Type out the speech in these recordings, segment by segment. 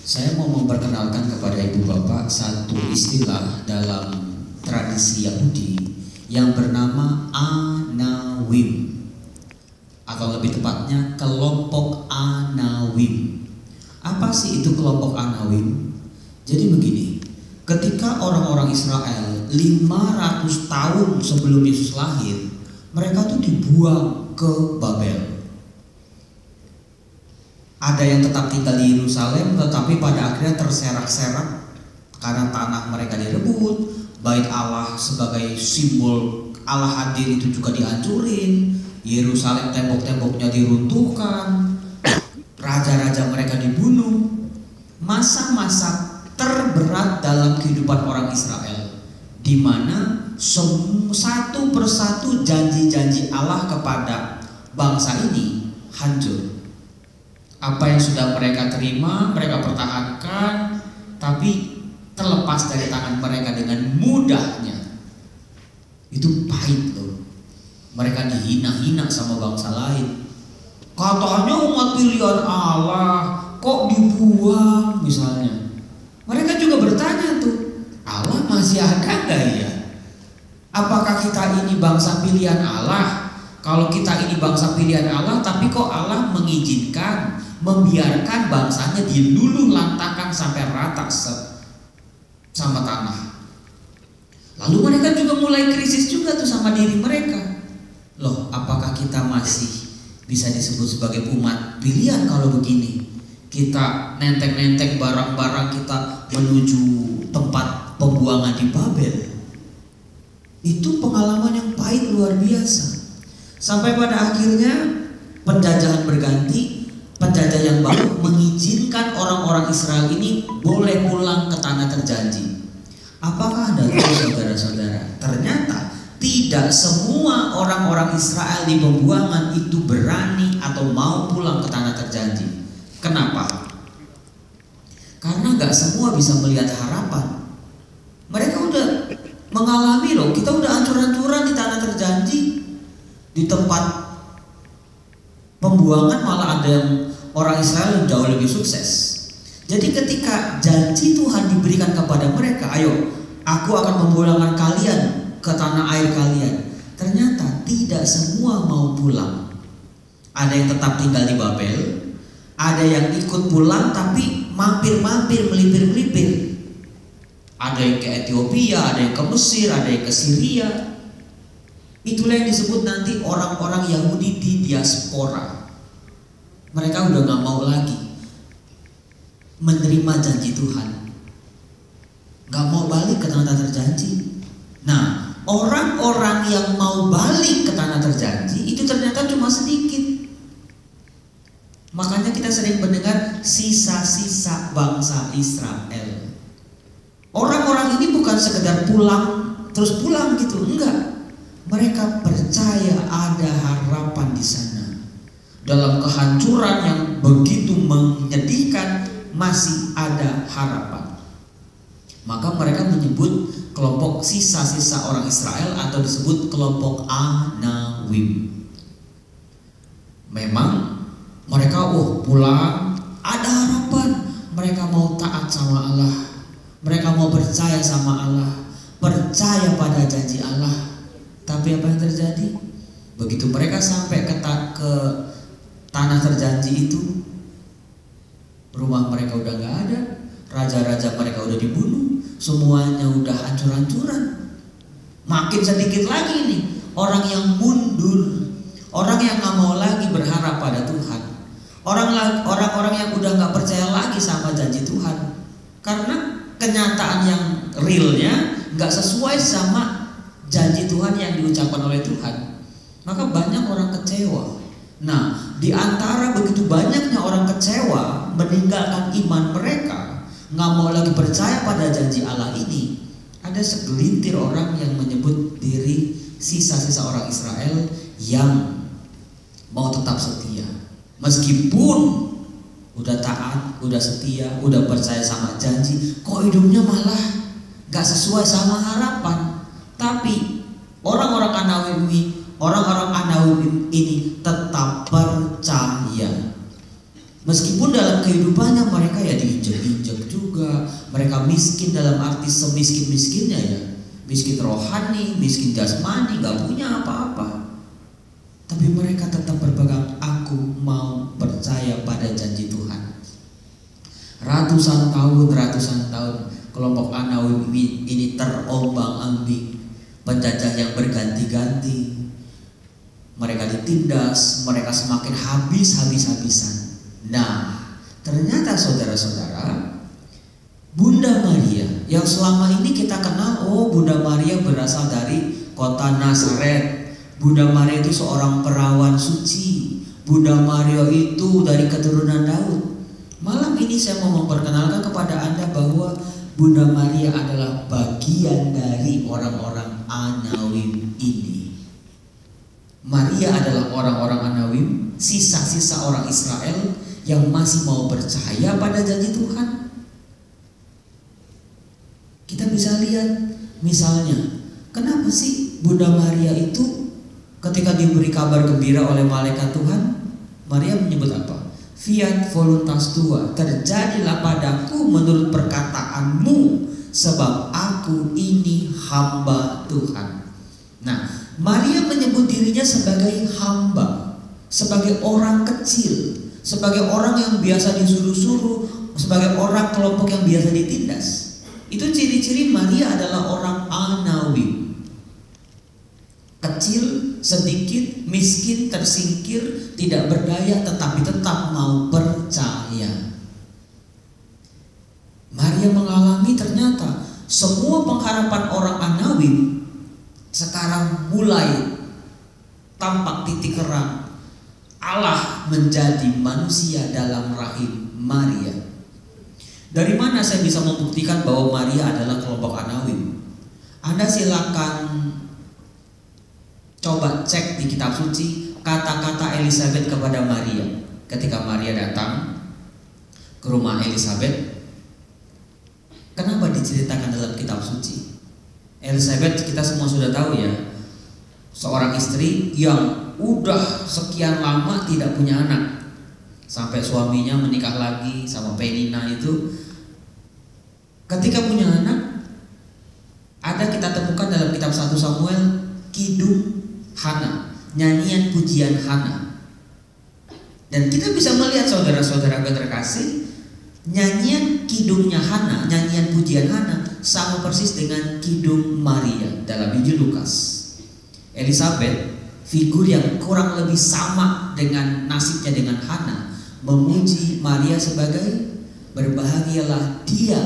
Saya mau memperkenalkan kepada ibu bapak satu istilah dalam tradisi Yahudi yang bernama Anawim, atau lebih tepatnya kelompok Anawim. Apa sih itu kelompok Anawim? Jadi begini, ketika orang-orang Israel 500 tahun sebelum Yesus lahir, mereka tuh dibuang ke Babel. Ada yang tetap tinggal di Yerusalem, tetapi pada akhirnya terserak-serak karena tanah mereka direbut. Bait Allah sebagai simbol Allah hadir itu juga dihancurin. Yerusalem tembok-temboknya diruntuhkan. Raja-raja mereka dibunuh. Masa-masa terberat dalam kehidupan orang Israel, di mana satu persatu janji-janji Allah kepada bangsa ini hancur. Apa yang sudah mereka terima, mereka pertahankan, tapi terlepas dari tangan mereka dengan mudahnya. Itu pahit loh. Mereka dihina-hina sama bangsa lain. Katanya umat pilihan Allah, kok dibuang misalnya. Mereka juga bertanya tuh, Allah masih ada gak ya? Apakah kita ini bangsa pilihan Allah? Kalau kita ini bangsa pilihan Allah, tapi kok Allah mengizinkan, membiarkan bangsanya diluluh lantakan sampai rata sama tanah. Lalu mereka juga mulai krisis juga tuh sama diri mereka. Loh, apakah kita masih bisa disebut sebagai umat pilihan kalau begini? Kita nenteng-nenteng barang-barang kita menuju tempat pembuangan di Babel. Itu pengalaman yang pahit luar biasa. Sampai pada akhirnya penjajahan berganti. Penjajah yang baru mengizinkan orang-orang Israel ini boleh pulang ke tanah terjanji. Apakah Anda tahu saudara-saudara? Ternyata tidak semua orang-orang Israel di pembuangan itu berani atau mau pulang ke tanah terjanji. Kenapa? Karena gak semua bisa melihat harapan. Mereka udah mengalami loh, kita udah hancur-hancuran di tanah terjanji. Di tempat pembuangan malah ada yang orang Israel yang jauh lebih sukses. Jadi ketika janji Tuhan diberikan kepada mereka, ayo aku akan memulangkan kalian ke tanah air kalian, ternyata tidak semua mau pulang. Ada yang tetap tinggal di Babel, ada yang ikut pulang tapi mampir-mampir, melipir-melipir. Ada yang ke Ethiopia, ada yang ke Mesir, ada yang ke Syria. Itulah yang disebut nanti orang-orang Yahudi di diaspora. Mereka udah gak mau lagi menerima janji Tuhan, gak mau balik ke tanah terjanji. Nah, orang-orang yang mau balik ke tanah terjanji itu ternyata cuma sedikit. Makanya kita sering mendengar sisa-sisa bangsa Israel. Orang-orang ini bukan sekedar pulang terus pulang gitu, enggak. Mereka percaya ada harapan di sana. Dalam kehancuran yang begitu menyedihkan masih ada harapan. Maka mereka menyebut kelompok sisa-sisa orang Israel atau disebut kelompok Anawim. Memang mereka pulang ada harapan. Mereka mau taat sama Allah. Mereka mau percaya sama Allah, percaya pada janji Allah. Tapi apa yang terjadi? Begitu mereka sampai ke tanah terjanji itu, rumah mereka udah gak ada, raja-raja mereka udah dibunuh, semuanya udah hancur-hancuran. Makin sedikit lagi nih orang yang mundur, orang yang gak mau lagi berharap pada Tuhan, orang-orang yang udah gak percaya lagi sama janji Tuhan, karena kenyataan yang realnya gak sesuai sama janji Tuhan yang diucapkan oleh Tuhan. Maka banyak orang kecewa. Nah, di antara begitu banyaknya orang kecewa meninggalkan iman mereka, nggak mau lagi percaya pada janji Allah ini, ada segelintir orang yang menyebut diri sisa-sisa orang Israel yang mau tetap setia. Meskipun udah taat, udah setia, udah percaya sama janji, kok hidupnya malah nggak sesuai sama harapan. Tapi orang-orang Anawim ini tetap percaya. Meskipun dalam kehidupannya mereka ya diinjek-injek, Mereka miskin dalam arti semiskin-miskinnya ya, miskin rohani, miskin jasmani, gak punya apa-apa. Tapi mereka tetap berpegang, aku mau percaya pada janji Tuhan. Ratusan tahun kelompok Anawim ini terombang-ambing, penjajah yang berganti-ganti. Mereka ditindas, mereka semakin habis-habisan. Nah, ternyata saudara-saudara, Bunda Maria yang selama ini kita kenal, oh Bunda Maria berasal dari kota Nazaret. Bunda Maria itu seorang perawan suci. Bunda Maria itu dari keturunan Daud. Malam ini saya mau memperkenalkan kepada Anda bahwa Bunda Maria adalah bagian dari orang-orang Anawim ini. Maria adalah orang-orang Anawim, sisa-sisa orang Israel yang masih mau percaya pada janji Tuhan. Kita bisa lihat misalnya, kenapa sih Bunda Maria itu ketika diberi kabar gembira oleh malaikat Tuhan, Maria menyebut apa? Fiat voluntas tua, terjadilah padaku menurut perkataanmu, sebab aku ini hamba Tuhan. Nah, Maria menyebut dirinya sebagai hamba, sebagai orang kecil, sebagai orang yang biasa disuruh-suruh, sebagai orang kelompok yang biasa ditindas. Itu ciri-ciri Maria adalah orang Anawim. Kecil, sedikit, miskin, tersingkir, tidak berdaya, tetapi tetap mau percaya. Maria mengalami ternyata semua pengharapan orang Anawim sekarang mulai tampak titik terang. Allah menjadi manusia dalam rahim Maria. Dari mana saya bisa membuktikan bahwa Maria adalah kelompok Anawim? Anda silakan coba cek di kitab suci kata-kata Elizabeth kepada Maria. Ketika Maria datang ke rumah Elizabeth, kenapa diceritakan dalam kitab suci? Elizabeth kita semua sudah tahu ya, seorang istri yang udah sekian lama tidak punya anak, sampai suaminya menikah lagi sama Penina itu. Ketika punya anak, ada kita temukan dalam kitab 1 Samuel kidung Hana, nyanyian pujian Hana. Dan kita bisa melihat saudara-saudara terkasih, nyanyian kidungnya Hana, nyanyian pujian Hana sama persis dengan kidung Maria dalam Injil Lukas. Elizabeth, figur yang kurang lebih sama dengan nasibnya dengan Hana, memuji Maria sebagai berbahagialah dia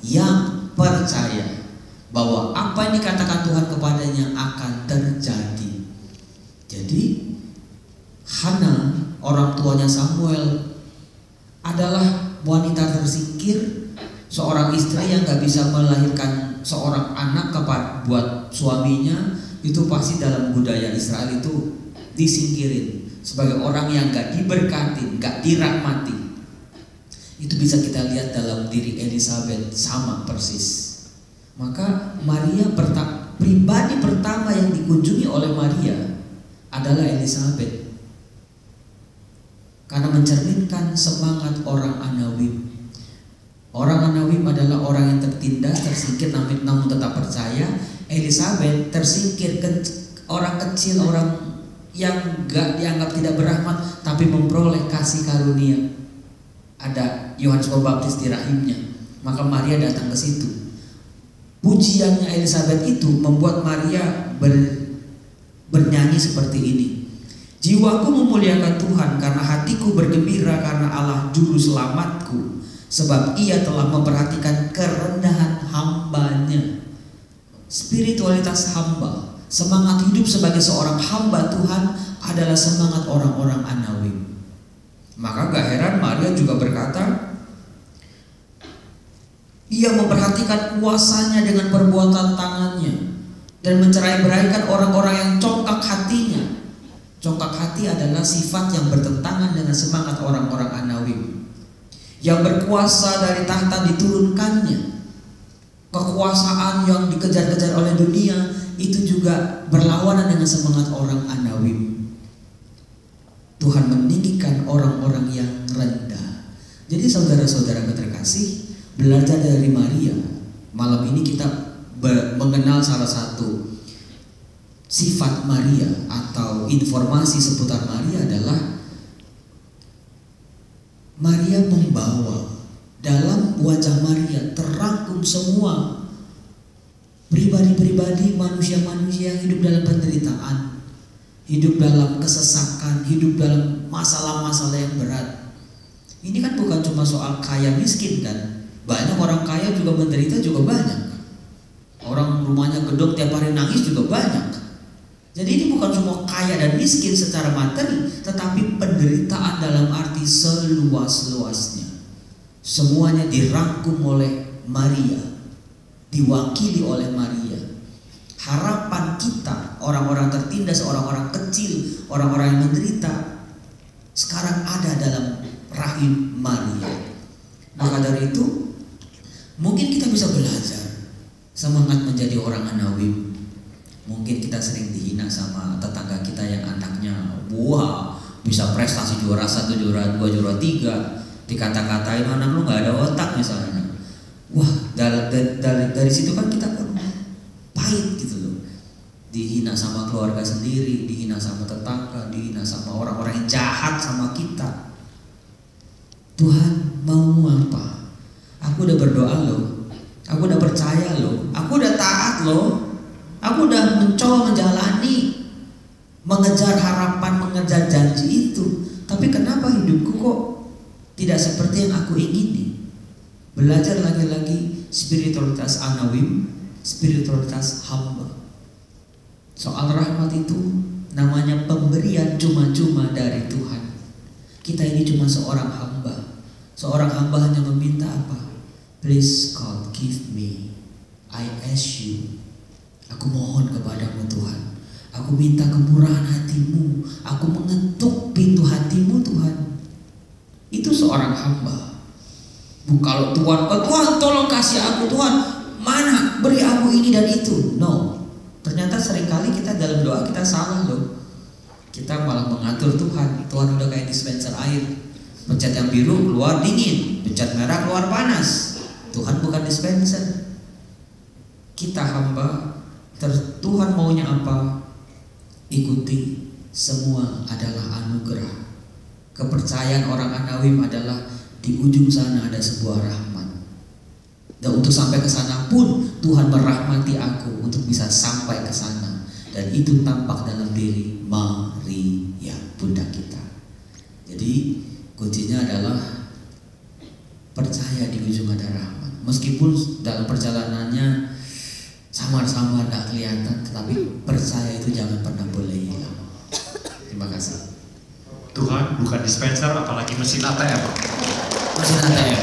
yang percaya bahwa apa yang dikatakan Tuhan kepadanya akan terjadi. Jadi Hana, orang tuanya Samuel, adalah wanita tersingkir, seorang istri yang gak bisa melahirkan seorang anak buat suaminya. Itu pasti dalam budaya Israel itu disingkirin sebagai orang yang gak diberkati, gak dirahmati. Itu bisa kita lihat dalam diri Elizabeth sama persis. Maka Maria pribadi pertama yang dikunjungi oleh Maria adalah Elizabeth, karena mencerminkan semangat orang Anawim. Orang Anawim adalah orang yang tertindas, tersingkir namun tetap percaya. Elizabeth tersingkir, orang kecil, orang yang gak dianggap tidak berahmat, tapi memperoleh kasih karunia. Ada Yohanes Pembaptis di rahimnya, maka Maria datang ke situ. Pujiannya Elizabeth itu membuat Maria bernyanyi seperti ini. Jiwaku memuliakan Tuhan karena hatiku bergembira karena Allah juru selamatku, sebab ia telah memperhatikan kerendahan hambanya. Spiritualitas hamba, semangat hidup sebagai seorang hamba Tuhan adalah semangat orang-orang Anawim. Maka gak heran Maria juga berkata, ia memperhatikan kuasanya dengan perbuatan tangannya dan mencerai-beraikan orang-orang yang congkak hatinya. Congkak hati adalah sifat yang bertentangan dengan semangat orang-orang Anawim. Yang berkuasa dari tahta diturunkannya. Kekuasaan yang dikejar-kejar oleh dunia itu juga berlawanan dengan semangat orang Anawim. Tuhan meninggikan orang-orang yang rendah. Jadi saudara-saudara terkasih, belajar dari Maria. Malam ini kita mengenal salah satu sifat Maria atau informasi seputar Maria adalah Maria membawa dalam wajah Maria terangkum semua pribadi-pribadi manusia-manusia yang hidup dalam penderitaan, hidup dalam kesesakan, hidup dalam masalah-masalah yang berat. Ini kan bukan cuma soal kaya miskin kan. Banyak orang kaya juga menderita juga banyak. Orang rumahnya gedung tiap hari nangis juga banyak. Jadi ini bukan cuma kaya dan miskin secara materi, tetapi penderitaan dalam arti seluas-luasnya. Semuanya dirangkum oleh Maria, diwakili oleh Maria. Harapan kita, orang-orang tertindas, orang-orang kecil, orang-orang yang menderita, sekarang ada dalam rahim Maria. Maka dari itu, mungkin kita bisa belajar semangat menjadi orang Anawim. Mungkin kita sering dihina sama tetangga kita yang anaknya wah bisa prestasi juara 1, juara 2, juara 3, dikata-katain anak lu nggak ada otak misalnya. Wah dari situ kan kita pahit gitu loh. Dihina sama keluarga sendiri, dihina sama tetangga, dihina sama orang-orang yang jahat sama kita. Tuhan maumu apa? Aku udah berdoa loh, aku udah percaya loh, aku udah taat loh. Aku udah mencoba menjalani, mengejar harapan, mengejar janji itu. Tapi kenapa hidupku kok tidak seperti yang aku ingini? Belajar lagi-lagi spiritualitas Anawim, spiritualitas hamba. Soal rahmat itu namanya pemberian cuma-cuma dari Tuhan. Kita ini cuma seorang hamba. Seorang hamba hanya meminta apa? Please God give me, I ask you. Aku mohon kepadamu Tuhan. Aku minta kemurahan hatimu. Aku mengetuk pintu hatimu Tuhan. Itu seorang hamba. Kalau Tuhan tolong kasih aku Tuhan, mana beri aku ini dan itu. No. Ternyata seringkali kita dalam doa kita salah loh. Kita malah mengatur Tuhan. Tuhan udah kayak dispenser air. Pencet yang biru keluar dingin, pencet merah keluar panas. Tuhan bukan dispenser. Kita hamba. Tuhan maunya apa? Ikuti. Semua adalah anugerah. Kepercayaan orang Anawim adalah di ujung sana ada sebuah rahmat. Dan untuk sampai ke sana pun Tuhan merahmati aku untuk bisa sampai ke sana. Dan itu tampak dalam diri Maria, bunda kita. Jadi kuncinya adalah percaya di ujung ada rahmat. Meskipun dalam perjalanannya samar-samar gak kelihatan, tetapi percaya itu jangan pernah boleh hilang. Terima kasih. Tuhan bukan dispenser, apalagi mesin ATM. Mesin ATM.